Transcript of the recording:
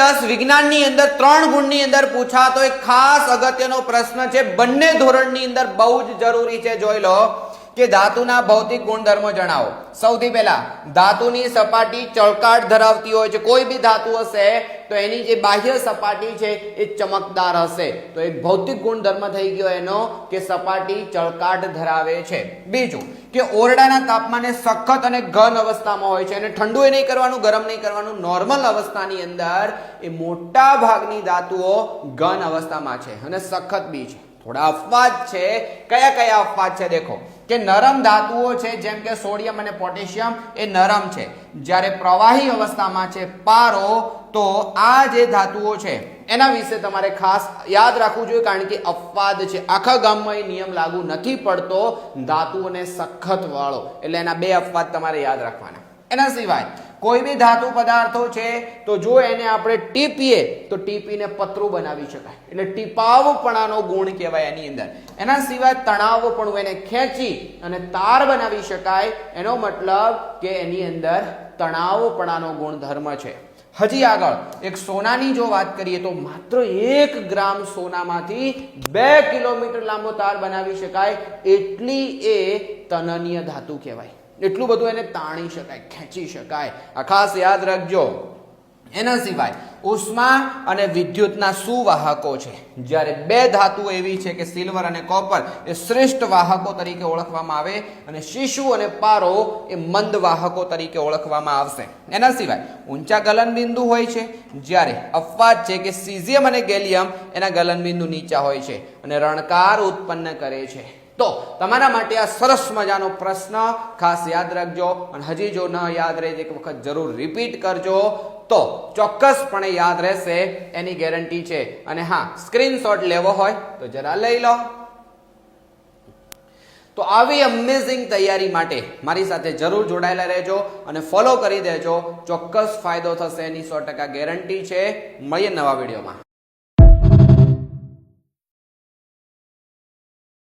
10 વિજ્ઞાનની અંદર 3 ગુણની અંદર પૂછાતો એક ખાસ અગત્યનો પ્રશ્ન છે, બંને ધોરણની અંદર બહુ જ જરૂરી છે. જોઈ લો કે ધાતુના ભૌતિક ગુણધર્મો જણાવો. સૌથી પહેલા ધાતુની સપાટી ચળકાટ ધરાવતી હોય છે. કોઈ બી ધાતુ હશે તો એની જે બાહ્ય સપાટી છે એ ચમકદાર હશે, તો એક ભૌતિક ગુણધર્મ થઈ ગયો એનો કે સપાટી ચળકાટ ધરાવે છે. બીજું કે ઓરડાના તાપમાને સખત અને ઘન અવસ્થામાં હોય છે, અને ઠંડુ એ નહીં કરવાનું, ગરમ નહીં કરવાનું. નોર્મલ અવસ્થાની અંદર એ મોટા ભાગની ધાતુઓ ઘન અવસ્થામાં છે અને સખત બી છે. થોડા અપવાદ છે. કયા કયા અપવાદ છે દેખો કે નરમ ધાતુઓ છે, જેમ કે સોડિયમ અને પોટેશિયમ એ નરમ છે, જ્યારે પ્રવાહી અવસ્થામાં છે પારો. તો આ જે ધાતુઓ છે એના વિશે તમારે ખાસ યાદ રાખવું જોઈએ, કારણ કે અપવાદ છે. આખા ગામમાં એ નિયમ લાગુ નથી પડતો ધાતુઓને સખત વાળો, એટલે એના બે અપવાદ તમારે યાદ રાખવાના. એના સિવાય કોઈ બી ધાતુ પદાર્થો છે તો જો એને આપણે ટીપીએ તો ટીપીને પતરું બનાવી શકાય, એટલે ટીપાવપણાનો ગુણ કહેવાય એની અંદર. એના સિવાય તણાવપણું, એને ખેંચી અને તાર બનાવી શકાય, એનો મતલબ કે એની અંદર તણાવપણાનો ગુણધર્મ છે. હજી આગળ એક સોનાની જો વાત કરીએ તો માત્ર 1 ગ્રામ સોનામાંથી 2 કિલોમીટર લાંબો તાર બનાવી શકાય, એટલી એ તનનીય ધાતુ કહેવાય. એટલું બધું એને તાણી શકાય, ખેંચી શકાય. આ ખાસ યાદ રાખજો. એના સિવાય ઉષ્મા અને વિદ્યુતના સુવાહકો છે. જ્યારે બે ધાતુઓ એવી છે કે સિલ્વર અને કોપર એ શ્રેષ્ઠ વાહકો તરીકે ઓળખવામાં આવે, અને શીશુ અને પારો એ મંદ વાહકો તરીકે ઓળખવામાં આવશે. એના સિવાય ઊંચા ગલનબિંદુ હોય છે, જ્યારે અપવાદ છે કે સીઝિયમ અને ગેલિયમ એના ગલનબિંદુ નીચા હોય છે અને રણકાર ઉત્પન્ન કરે છે. તો તમારા માટે આ સરસ મજાનો પ્રશ્ન ખાસ યાદ રાખજો, અને હજી જો ન યાદ રહે એક વખત જરૂર રિપીટ કરજો, તો ચોક્કસપણે યાદ રહેશે એની ગેરંટી છે. અને હા, સ્ક્રીનશોટ લેવો હોય તો જરા લઈ લો. તો આવી અમેઝિંગ તૈયારી માટે મારી સાથે જરૂર જોડાયેલા રહેજો અને ફોલો કરી દેજો. ચોક્કસ ફાયદો થશે એની 100% ગેરંટી છે. મળીએ નવા વિડીયોમાં.